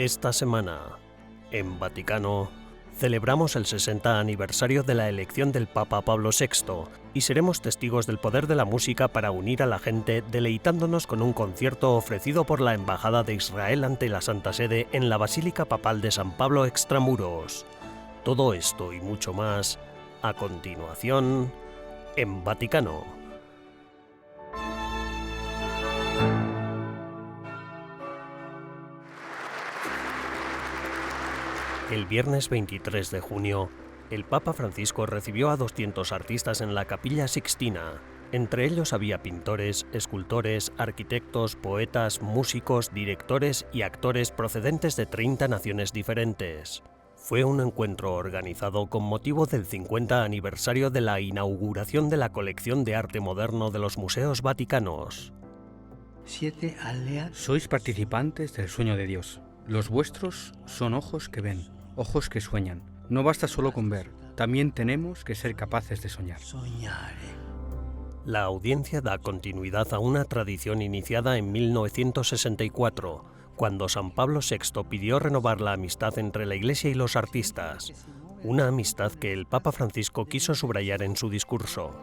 Esta semana, en Vaticano, celebramos el 60 aniversario de la elección del Papa Pablo VI y seremos testigos del poder de la música para unir a la gente, deleitándonos con un concierto ofrecido por la Embajada de Israel ante la Santa Sede en la Basílica Papal de San Pablo Extramuros. Todo esto y mucho más, a continuación, en Vaticano. El viernes 23 de junio, el Papa Francisco recibió a 200 artistas en la Capilla Sixtina. Entre ellos había pintores, escultores, arquitectos, poetas, músicos, directores y actores procedentes de 30 naciones diferentes. Fue un encuentro organizado con motivo del 50 aniversario de la inauguración de la colección de arte moderno de los museos vaticanos. Sois participantes del sueño de Dios. Los vuestros son ojos que ven, ojos que sueñan. No basta solo con ver, también tenemos que ser capaces de soñar. La audiencia da continuidad a una tradición iniciada en 1964, cuando San Pablo VI pidió renovar la amistad entre la Iglesia y los artistas, una amistad que el Papa Francisco quiso subrayar en su discurso.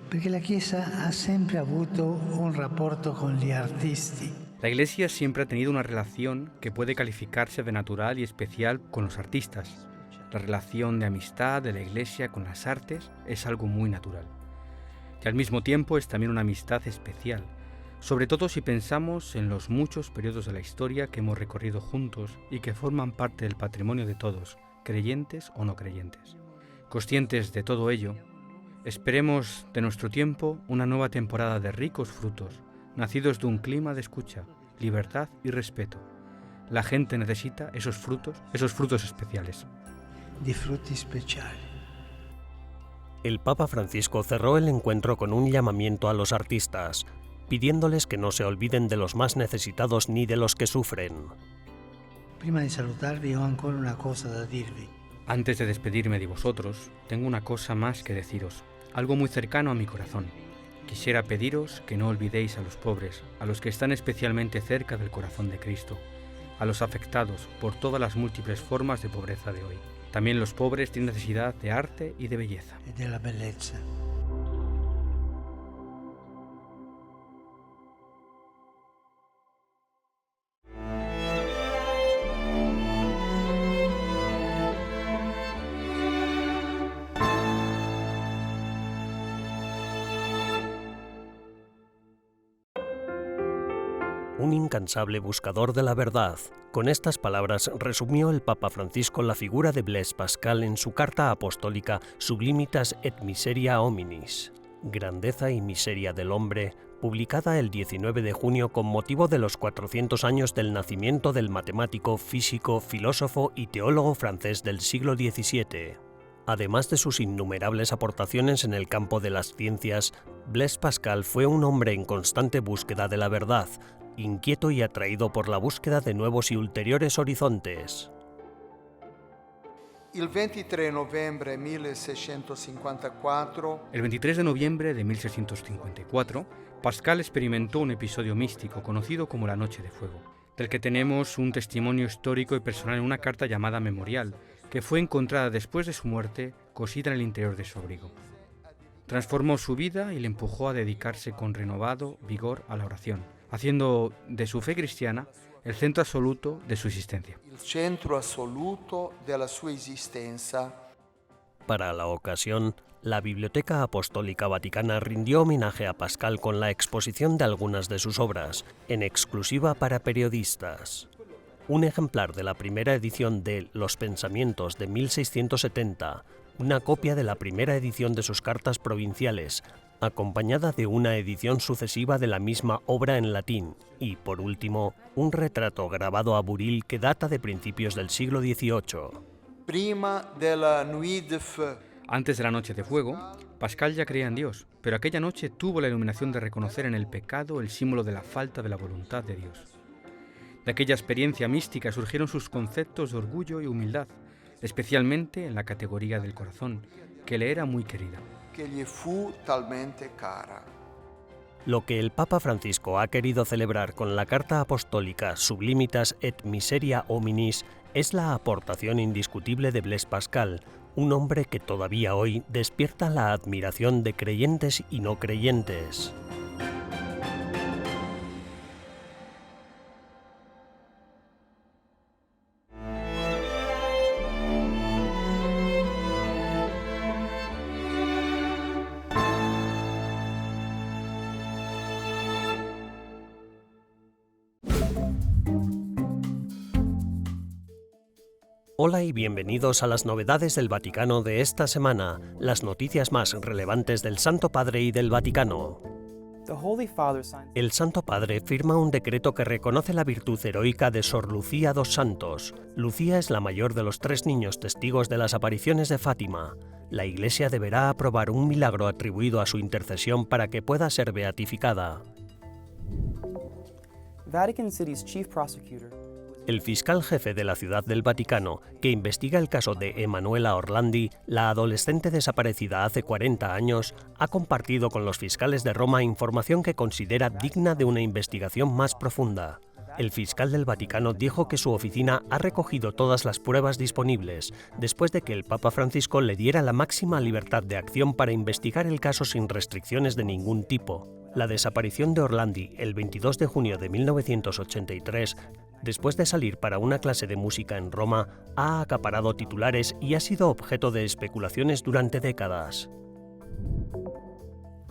Porque la Chiesa ha sempre avuto un rapporto con gli artisti. La Iglesia siempre ha tenido una relación que puede calificarse de natural y especial con los artistas. La relación de amistad de la Iglesia con las artes es algo muy natural. Y al mismo tiempo es también una amistad especial, sobre todo si pensamos en los muchos periodos de la historia que hemos recorrido juntos y que forman parte del patrimonio de todos, creyentes o no creyentes. Conscientes de todo ello, esperemos de nuestro tiempo una nueva temporada de ricos frutos, nacidos de un clima de escucha, libertad y respeto. La gente necesita esos frutos especiales. Di frutti speciali. El Papa Francisco cerró el encuentro con un llamamiento a los artistas, pidiéndoles que no se olviden de los más necesitados ni de los que sufren. Prima di salutarvi ho ancora una cosa da dirvi. Antes de despedirme de vosotros, tengo una cosa más que deciros, algo muy cercano a mi corazón. Quisiera pediros que no olvidéis a los pobres, a los que están especialmente cerca del corazón de Cristo, a los afectados por todas las múltiples formas de pobreza de hoy. También los pobres tienen necesidad de arte y de belleza. E della bellezza. Un incansable buscador de la verdad. Con estas palabras resumió el Papa Francisco la figura de Blaise Pascal en su carta apostólica Sublimitas et Miseria Hominis, Grandeza y Miseria del Hombre, publicada el 19 de junio con motivo de los 400 años del nacimiento del matemático, físico, filósofo y teólogo francés del siglo XVII. Además de sus innumerables aportaciones en el campo de las ciencias, Blaise Pascal fue un hombre en constante búsqueda de la verdad, inquieto y atraído por la búsqueda de nuevos y ulteriores horizontes. El 23 de noviembre de 1654, Pascal experimentó un episodio místico conocido como la Noche de Fuego, del que tenemos un testimonio histórico y personal en una carta llamada Memorial, que fue encontrada después de su muerte, cosida en el interior de su abrigo. Transformó su vida y le empujó a dedicarse con renovado vigor a la oración, haciendo de su fe cristiana el centro absoluto de su existencia. El centro absoluto de la sua existencia. Para la ocasión, la Biblioteca Apostólica Vaticana rindió homenaje a Pascal con la exposición de algunas de sus obras, en exclusiva para periodistas. Un ejemplar de la primera edición de Los Pensamientos de 1670, una copia de la primera edición de sus cartas provinciales, acompañada de una edición sucesiva de la misma obra en latín, y, por último, un retrato grabado a buril que data de principios del siglo XVIII. Prima de la Nuit de Feu. Antes de la Noche de Fuego, Pascal ya creía en Dios, pero aquella noche tuvo la iluminación de reconocer en el pecado el símbolo de la falta de la voluntad de Dios. De aquella experiencia mística surgieron sus conceptos de orgullo y humildad, especialmente en la categoría del corazón, que le era muy querida. Que gli fu talmente cara. Lo que el Papa Francisco ha querido celebrar con la Carta Apostólica Sublimitas et Miseria Hominis es la aportación indiscutible de Blaise Pascal, un hombre que todavía hoy despierta la admiración de creyentes y no creyentes. Hola y bienvenidos a las novedades del Vaticano de esta semana, las noticias más relevantes del Santo Padre y del Vaticano. El Santo Padre firma un decreto que reconoce la virtud heroica de Sor Lucía dos Santos. Lucía es la mayor de los 3 niños testigos de las apariciones de Fátima. La Iglesia deberá aprobar un milagro atribuido a su intercesión para que pueda ser beatificada. Vatican City's chief prosecutor. El fiscal jefe de la Ciudad del Vaticano, que investiga el caso de Emanuela Orlandi, la adolescente desaparecida hace 40 años, ha compartido con los fiscales de Roma información que considera digna de una investigación más profunda. El fiscal del Vaticano dijo que su oficina ha recogido todas las pruebas disponibles, después de que el Papa Francisco le diera la máxima libertad de acción para investigar el caso sin restricciones de ningún tipo. La desaparición de Orlandi el 22 de junio de 1983, después de salir para una clase de música en Roma, ha acaparado titulares y ha sido objeto de especulaciones durante décadas.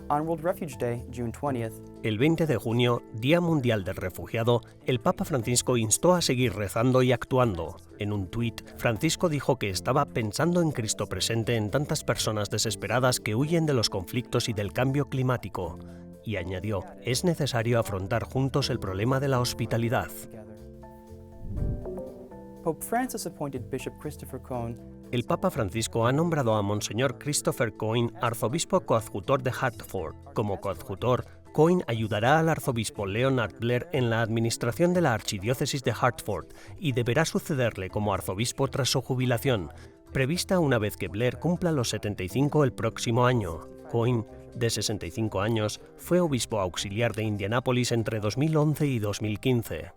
On World Refuge Day, June 20th, El 20 de junio, Día Mundial del Refugiado, el Papa Francisco instó a seguir rezando y actuando. En un tuit, Francisco dijo que estaba pensando en Cristo presente en tantas personas desesperadas que huyen de los conflictos y del cambio climático. Y añadió, es necesario afrontar juntos el problema de la hospitalidad. Pope Francis appointed Bishop Christopher Cohn El Papa Francisco ha nombrado a Monseñor Christopher Coyne arzobispo coadjutor de Hartford. Como coadjutor, Coyne ayudará al arzobispo Leonard Blair en la administración de la archidiócesis de Hartford y deberá sucederle como arzobispo tras su jubilación, prevista una vez que Blair cumpla los 75 el próximo año. Coyne, de 65 años, fue obispo auxiliar de Indianápolis entre 2011 y 2015.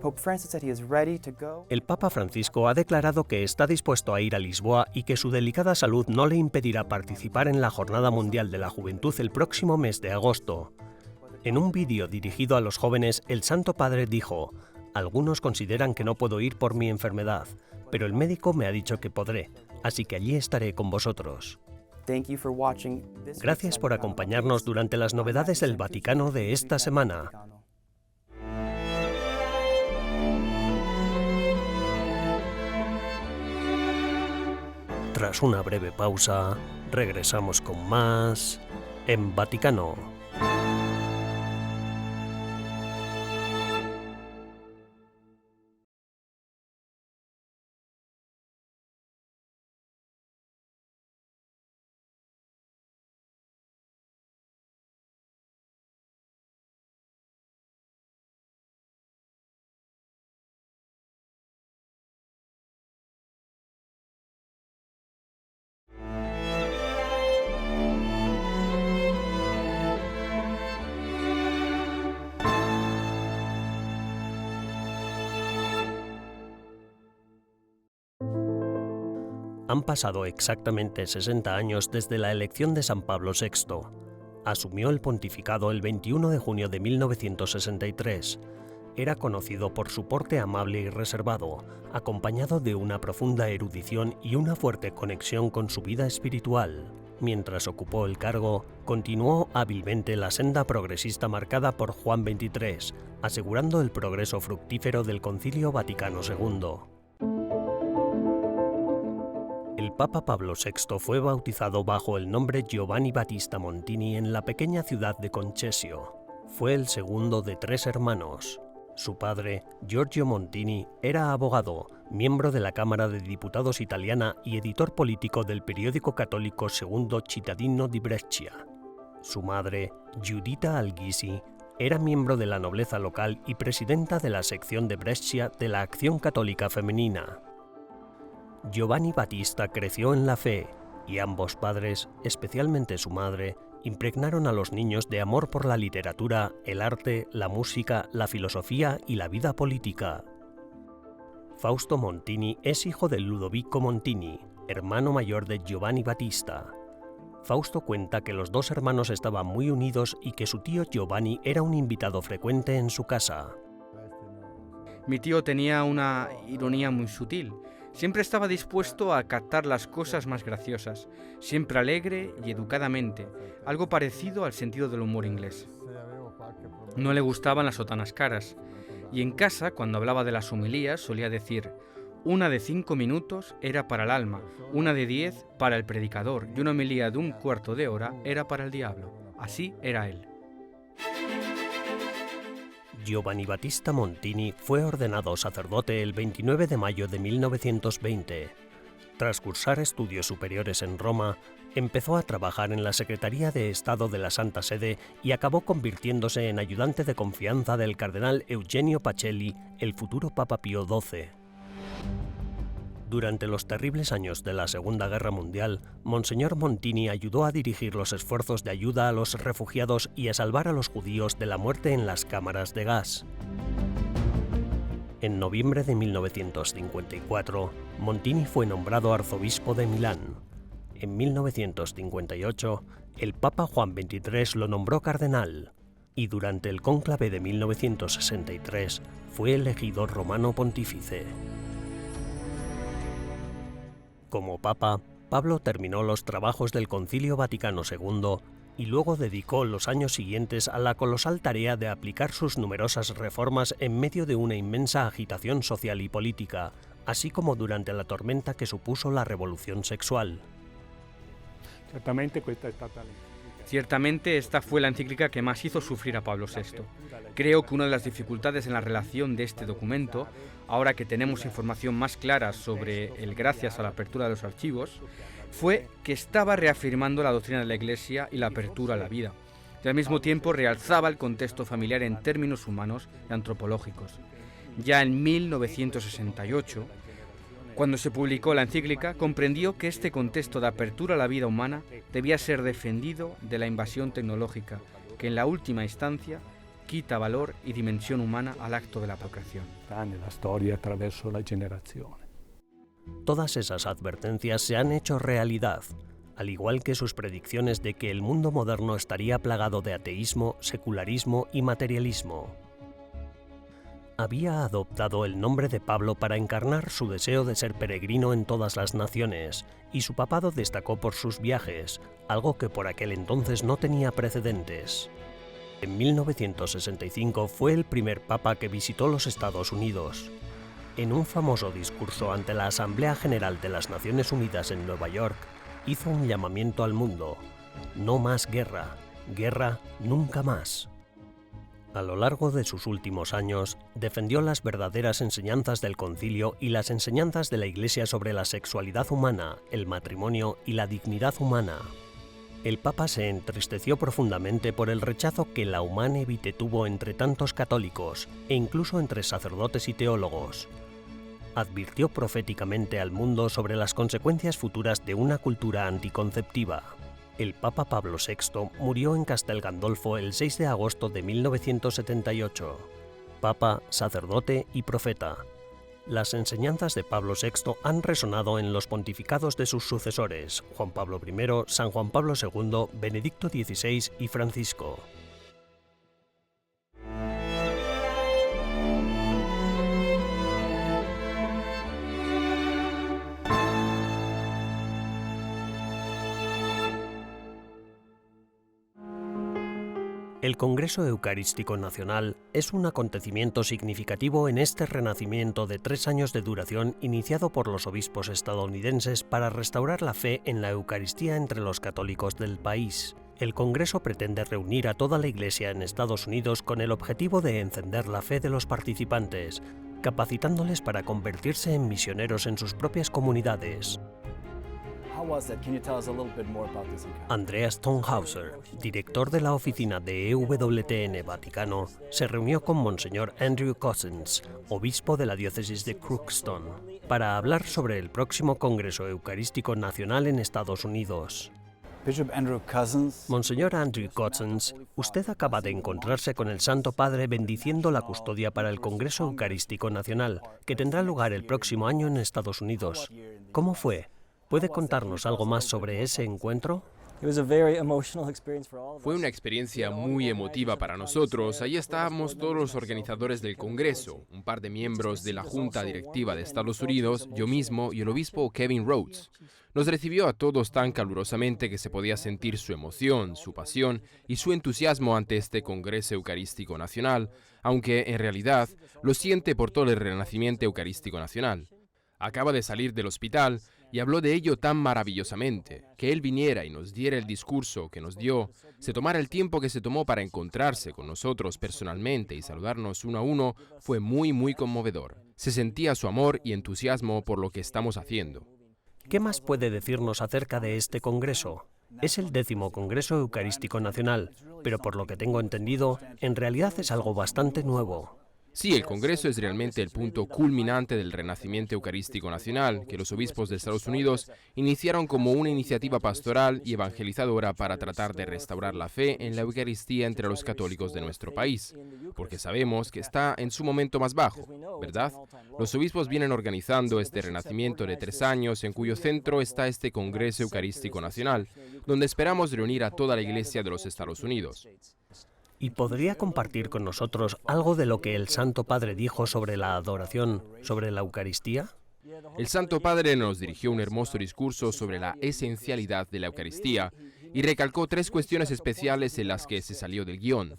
Pope Francis said he is ready to go. El Papa Francisco ha declarado que está dispuesto a ir a Lisboa y que su delicada salud no le impedirá participar en la Jornada Mundial de la Juventud el próximo mes de agosto. En un vídeo dirigido a los jóvenes, el Santo Padre dijo: «Algunos consideran que no puedo ir por mi enfermedad, pero el médico me ha dicho que podré, así que allí estaré con vosotros». Thank you for watching this Gracias por acompañarnos durante las novedades del Vaticano de esta semana. Tras una breve pausa, regresamos con más en Vaticano. Han pasado exactamente 60 años desde la elección de San Pablo VI. Asumió el pontificado el 21 de junio de 1963. Era conocido por su porte amable y reservado, acompañado de una profunda erudición y una fuerte conexión con su vida espiritual. Mientras ocupó el cargo, continuó hábilmente la senda progresista marcada por Juan XXIII, asegurando el progreso fructífero del Concilio Vaticano II. El Papa Pablo VI fue bautizado bajo el nombre Giovanni Battista Montini en la pequeña ciudad de Concesio. Fue el segundo de 3 hermanos. Su padre, Giorgio Montini, era abogado, miembro de la Cámara de Diputados italiana y editor político del periódico católico Segundo Cittadino di Brescia. Su madre, Giuditta Alghisi, era miembro de la nobleza local y presidenta de la sección de Brescia de la Acción Católica Femenina. Giovanni Battista creció en la fe y ambos padres, especialmente su madre, impregnaron a los niños de amor por la literatura, el arte, la música, la filosofía y la vida política. Fausto Montini es hijo de Ludovico Montini, hermano mayor de Giovanni Battista. Fausto cuenta que los dos hermanos estaban muy unidos y que su tío Giovanni era un invitado frecuente en su casa. Mi tío tenía una ironía muy sutil. Siempre estaba dispuesto a captar las cosas más graciosas, siempre alegre y educadamente, algo parecido al sentido del humor inglés. No le gustaban las sotanas caras, y en casa, cuando hablaba de las homilías, solía decir: una de 5 minutos era para el alma, una de 10 para el predicador, y una homilía de 1/4 de hora era para el diablo. Así era él. Giovanni Battista Montini fue ordenado sacerdote el 29 de mayo de 1920. Tras cursar estudios superiores en Roma, empezó a trabajar en la Secretaría de Estado de la Santa Sede y acabó convirtiéndose en ayudante de confianza del cardenal Eugenio Pacelli, el futuro Papa Pío XII. Durante los terribles años de la Segunda Guerra Mundial, Monseñor Montini ayudó a dirigir los esfuerzos de ayuda a los refugiados y a salvar a los judíos de la muerte en las cámaras de gas. En noviembre de 1954, Montini fue nombrado arzobispo de Milán. En 1958, el Papa Juan XXIII lo nombró cardenal, y durante el cónclave de 1963 fue elegido romano pontífice. Como papa, Pablo terminó los trabajos del Concilio Vaticano II y luego dedicó los años siguientes a la colosal tarea de aplicar sus numerosas reformas en medio de una inmensa agitación social y política, así como durante la tormenta que supuso la revolución sexual. Ciertamente esta fue la encíclica que más hizo sufrir a Pablo VI. Creo que una de las dificultades en la redacción de este documento, ahora que tenemos información más clara sobre él gracias a la apertura de los archivos, fue que estaba reafirmando la doctrina de la Iglesia y la apertura a la vida, y al mismo tiempo realzaba el contexto familiar en términos humanos y antropológicos. Ya en 1968, cuando se publicó la encíclica, comprendió que este contexto de apertura a la vida humana debía ser defendido de la invasión tecnológica, que en la última instancia quita valor y dimensión humana al acto de la procreación. Todas esas advertencias se han hecho realidad, al igual que sus predicciones de que el mundo moderno estaría plagado de ateísmo, secularismo y materialismo. Había adoptado el nombre de Pablo para encarnar su deseo de ser peregrino en todas las naciones, y su papado destacó por sus viajes, algo que por aquel entonces no tenía precedentes. En 1965 fue el primer papa que visitó los Estados Unidos. En un famoso discurso ante la Asamblea General de las Naciones Unidas en Nueva York, hizo un llamamiento al mundo: no más guerra, guerra nunca más. A lo largo de sus últimos años, defendió las verdaderas enseñanzas del concilio y las enseñanzas de la Iglesia sobre la sexualidad humana, el matrimonio y la dignidad humana. El Papa se entristeció profundamente por el rechazo que la Humane Vitae tuvo entre tantos católicos, e incluso entre sacerdotes y teólogos. Advirtió proféticamente al mundo sobre las consecuencias futuras de una cultura anticonceptiva. El Papa Pablo VI murió en Castel Gandolfo el 6 de agosto de 1978. Papa, sacerdote y profeta. Las enseñanzas de Pablo VI han resonado en los pontificados de sus sucesores, Juan Pablo I, San Juan Pablo II, Benedicto XVI y Francisco. El Congreso Eucarístico Nacional es un acontecimiento significativo en este renacimiento de 3 años de duración iniciado por los obispos estadounidenses para restaurar la fe en la Eucaristía entre los católicos del país. El Congreso pretende reunir a toda la Iglesia en Estados Unidos con el objetivo de encender la fe de los participantes, capacitándoles para convertirse en misioneros en sus propias comunidades. Andreas Tonhauser, director de la oficina de EWTN Vaticano, se reunió con Monseñor Andrew Cossens, obispo de la diócesis de Crookston, para hablar sobre el próximo Congreso Eucarístico Nacional en Estados Unidos. Monseñor Andrew Cozzens, usted acaba de encontrarse con el Santo Padre bendiciendo la custodia para el Congreso Eucarístico Nacional, que tendrá lugar el próximo año en Estados Unidos. ¿Cómo fue? ¿Puede contarnos algo más sobre ese encuentro? Fue una experiencia muy emotiva para nosotros. Allí estábamos todos los organizadores del Congreso, un par de miembros de la Junta Directiva de Estados Unidos, yo mismo y el obispo Kevin Rhodes. Nos recibió a todos tan calurosamente que se podía sentir su emoción, su pasión y su entusiasmo ante este Congreso Eucarístico Nacional, aunque en realidad lo siente por todo el Renacimiento Eucarístico Nacional. Acaba de salir del hospital y habló de ello tan maravillosamente, que él viniera y nos diera el discurso que nos dio, se tomara el tiempo que se tomó para encontrarse con nosotros personalmente y saludarnos uno a uno, fue muy, muy conmovedor. Se sentía su amor y entusiasmo por lo que estamos haciendo. ¿Qué más puede decirnos acerca de este congreso? Es el 10º Congreso Eucarístico Nacional, pero por lo que tengo entendido, en realidad es algo bastante nuevo. Sí, el Congreso es realmente el punto culminante del Renacimiento Eucarístico Nacional, que los obispos de Estados Unidos iniciaron como una iniciativa pastoral y evangelizadora para tratar de restaurar la fe en la Eucaristía entre los católicos de nuestro país, porque sabemos que está en su momento más bajo, ¿verdad? Los obispos vienen organizando este renacimiento de 3 años, en cuyo centro está este Congreso Eucarístico Nacional, donde esperamos reunir a toda la Iglesia de los Estados Unidos. ¿Y podría compartir con nosotros algo de lo que el Santo Padre dijo sobre la adoración, sobre la Eucaristía? El Santo Padre nos dirigió un hermoso discurso sobre la esencialidad de la Eucaristía y recalcó 3 cuestiones especiales en las que se salió del guión.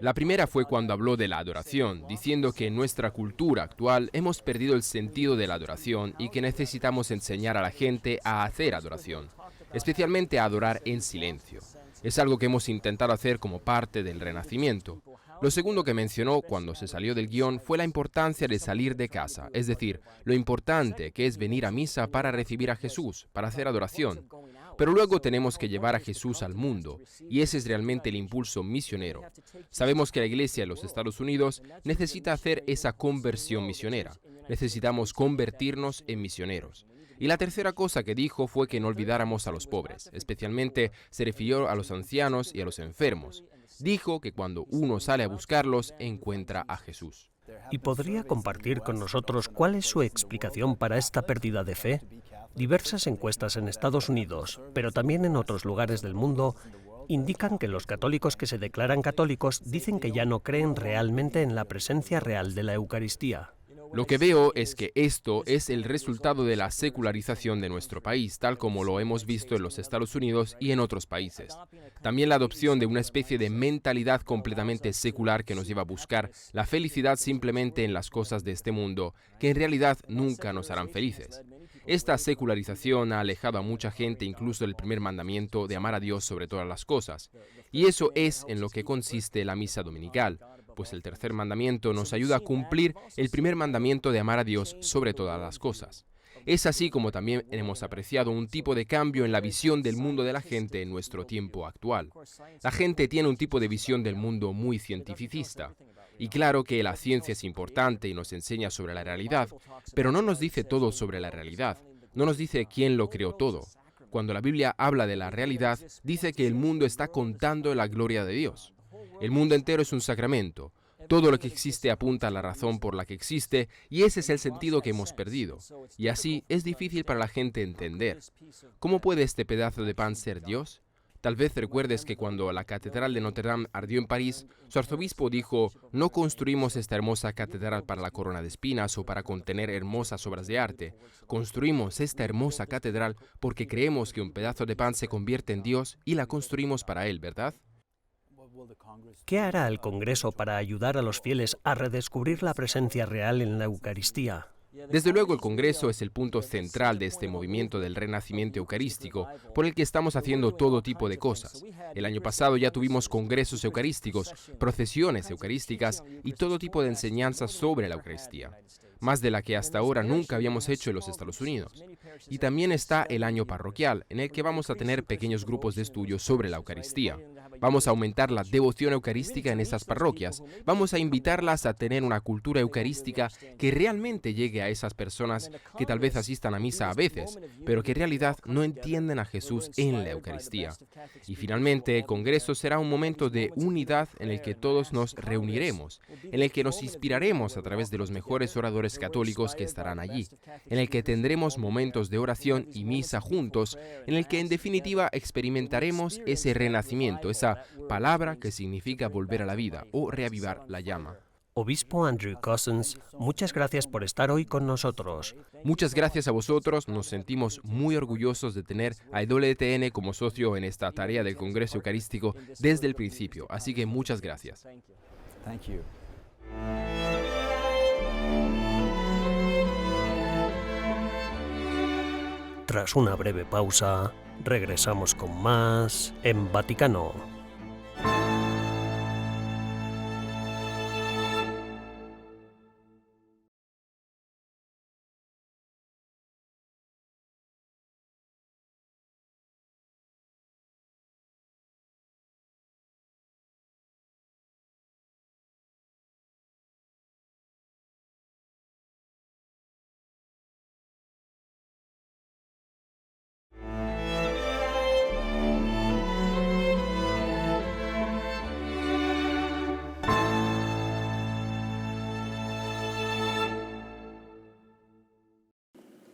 La primera fue cuando habló de la adoración, diciendo que en nuestra cultura actual hemos perdido el sentido de la adoración y que necesitamos enseñar a la gente a hacer adoración, especialmente a adorar en silencio. Es algo que hemos intentado hacer como parte del Renacimiento. Lo segundo que mencionó cuando se salió del guión fue la importancia de salir de casa, es decir, lo importante que es venir a misa para recibir a Jesús, para hacer adoración. Pero luego tenemos que llevar a Jesús al mundo, y ese es realmente el impulso misionero. Sabemos que la Iglesia de los Estados Unidos necesita hacer esa conversión misionera. Necesitamos convertirnos en misioneros. Y la tercera cosa que dijo fue que no olvidáramos a los pobres, especialmente se refirió a los ancianos y a los enfermos. Dijo que cuando uno sale a buscarlos, encuentra a Jesús. ¿Y podría compartir con nosotros cuál es su explicación para esta pérdida de fe? Diversas encuestas en Estados Unidos, pero también en otros lugares del mundo, indican que los católicos que se declaran católicos dicen que ya no creen realmente en la presencia real de la Eucaristía. Lo que veo es que esto es el resultado de la secularización de nuestro país, tal como lo hemos visto en los Estados Unidos y en otros países. También la adopción de una especie de mentalidad completamente secular que nos lleva a buscar la felicidad simplemente en las cosas de este mundo, que en realidad nunca nos harán felices. Esta secularización ha alejado a mucha gente incluso del primer mandamiento de amar a Dios sobre todas las cosas. Y eso es en lo que consiste la misa dominical, pues el tercer mandamiento nos ayuda a cumplir el primer mandamiento de amar a Dios sobre todas las cosas. Es así como también hemos apreciado un tipo de cambio en la visión del mundo de la gente en nuestro tiempo actual. La gente tiene un tipo de visión del mundo muy cientificista. Y claro que la ciencia es importante y nos enseña sobre la realidad, pero no nos dice todo sobre la realidad. No nos dice quién lo creó todo. Cuando la Biblia habla de la realidad, dice que el mundo está contando la gloria de Dios. El mundo entero es un sacramento. Todo lo que existe apunta a la razón por la que existe y ese es el sentido que hemos perdido. Y así es difícil para la gente entender. ¿Cómo puede este pedazo de pan ser Dios? Tal vez recuerdes que cuando la Catedral de Notre Dame ardió en París, su arzobispo dijo: no construimos esta hermosa catedral para la corona de espinas o para contener hermosas obras de arte. Construimos esta hermosa catedral porque creemos que un pedazo de pan se convierte en Dios y la construimos para Él, ¿verdad? ¿Qué hará el Congreso para ayudar a los fieles a redescubrir la presencia real en la Eucaristía? Desde luego el Congreso es el punto central de este movimiento del Renacimiento Eucarístico, por el que estamos haciendo todo tipo de cosas. El año pasado ya tuvimos congresos eucarísticos, procesiones eucarísticas y todo tipo de enseñanzas sobre la Eucaristía, más de la que hasta ahora nunca habíamos hecho en los Estados Unidos. Y también está el año parroquial, en el que vamos a tener pequeños grupos de estudio sobre la Eucaristía. Vamos a aumentar la devoción eucarística en estas parroquias. Vamos a invitarlas a tener una cultura eucarística que realmente llegue a esas personas que tal vez asistan a misa a veces, pero que en realidad no entienden a Jesús en la Eucaristía. Y finalmente, el Congreso será un momento de unidad en el que todos nos reuniremos, en el que nos inspiraremos a través de los mejores oradores católicos que estarán allí, en el que tendremos momentos de oración y misa juntos, en el que en definitiva experimentaremos ese renacimiento, esa palabra que significa volver a la vida o reavivar la llama. Obispo Andrew Cousins, muchas gracias por estar hoy con nosotros. Muchas gracias a vosotros, nos sentimos muy orgullosos de tener a EWTN como socio en esta tarea del Congreso Eucarístico desde el principio, así que muchas gracias. Thank you. Tras una breve pausa, regresamos con más en Vaticano.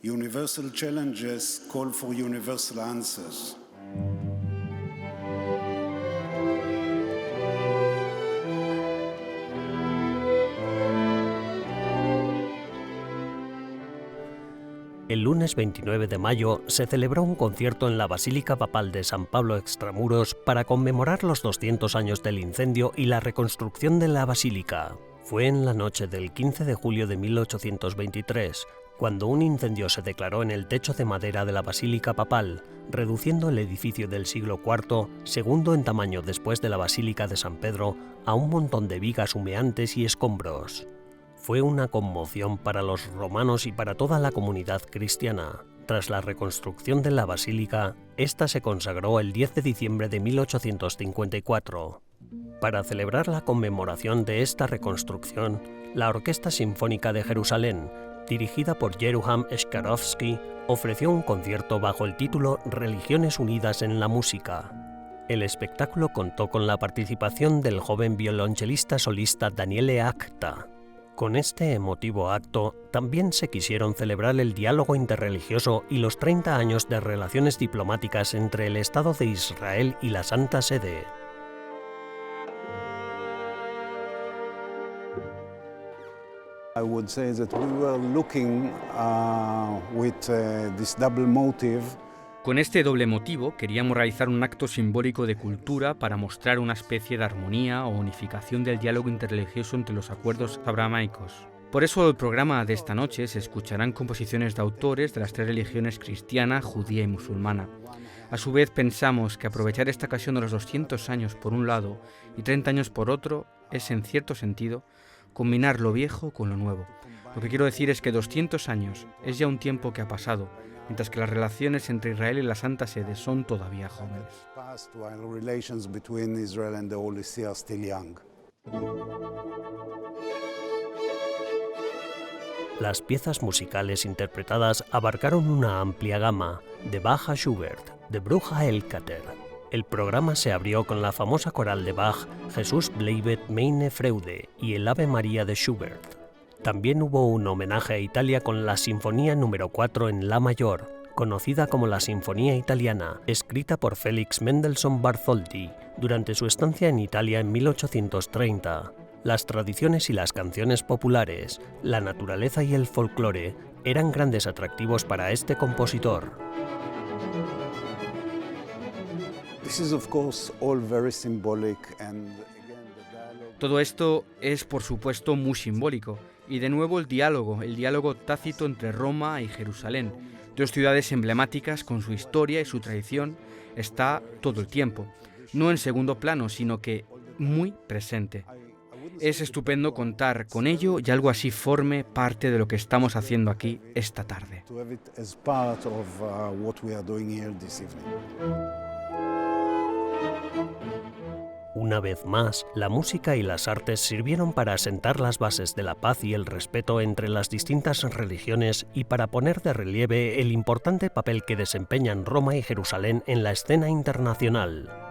Universal challenges call for universal answers. El lunes 29 de mayo se celebró un concierto en la Basílica Papal de San Pablo Extramuros para conmemorar los 200 años del incendio y la reconstrucción de la basílica. Fue en la noche del 15 de julio de 1823, cuando un incendio se declaró en el techo de madera de la Basílica Papal, reduciendo el edificio del siglo IV, segundo en tamaño después de la Basílica de San Pedro, a un montón de vigas humeantes y escombros. Fue una conmoción para los romanos y para toda la comunidad cristiana. Tras la reconstrucción de la basílica, esta se consagró el 10 de diciembre de 1854. Para celebrar la conmemoración de esta reconstrucción, la Orquesta Sinfónica de Jerusalén, dirigida por Yeruham Shklovsky, ofreció un concierto bajo el título Religiones Unidas en la Música. El espectáculo contó con la participación del joven violonchelista solista Daniele Acta. Con este emotivo acto, también se quisieron celebrar el diálogo interreligioso y los 30 años de relaciones diplomáticas entre el Estado de Israel y la Santa Sede. I would say that we were looking with this double motive. Con este doble motivo queríamos realizar un acto simbólico de cultura para mostrar una especie de armonía o unificación del diálogo interreligioso entre los acuerdos abramaicos. Por eso el programa de esta noche se escucharán composiciones de autores de las tres religiones cristiana, judía y musulmana. A su vez pensamos que aprovechar esta ocasión de los 200 años por un lado y 30 años por otro es, en cierto sentido, combinar lo viejo con lo nuevo. Lo que quiero decir es que 200 años es ya un tiempo que ha pasado, mientras que las relaciones entre Israel y la Santa Sede son todavía jóvenes. Las piezas musicales interpretadas abarcaron una amplia gama, de Bach a Schubert, de Bruch a Elkater. El programa se abrió con la famosa coral de Bach, Jesús bleibet meine Freude, y el Ave María de Schubert. También hubo un homenaje a Italia con la Sinfonía número 4 en La mayor, conocida como la Sinfonía Italiana, escrita por Félix Mendelssohn Bartholdy durante su estancia en Italia en 1830. Las tradiciones y las canciones populares, la naturaleza y el folclore eran grandes atractivos para este compositor. Todo esto es, por supuesto, muy simbólico. Y de nuevo el diálogo tácito entre Roma y Jerusalén, dos ciudades emblemáticas con su historia y su tradición, está todo el tiempo. No en segundo plano, sino que muy presente. Es estupendo contar con ello y algo así forme parte de lo que estamos haciendo aquí esta tarde. Una vez más, la música y las artes sirvieron para asentar las bases de la paz y el respeto entre las distintas religiones y para poner de relieve el importante papel que desempeñan Roma y Jerusalén en la escena internacional.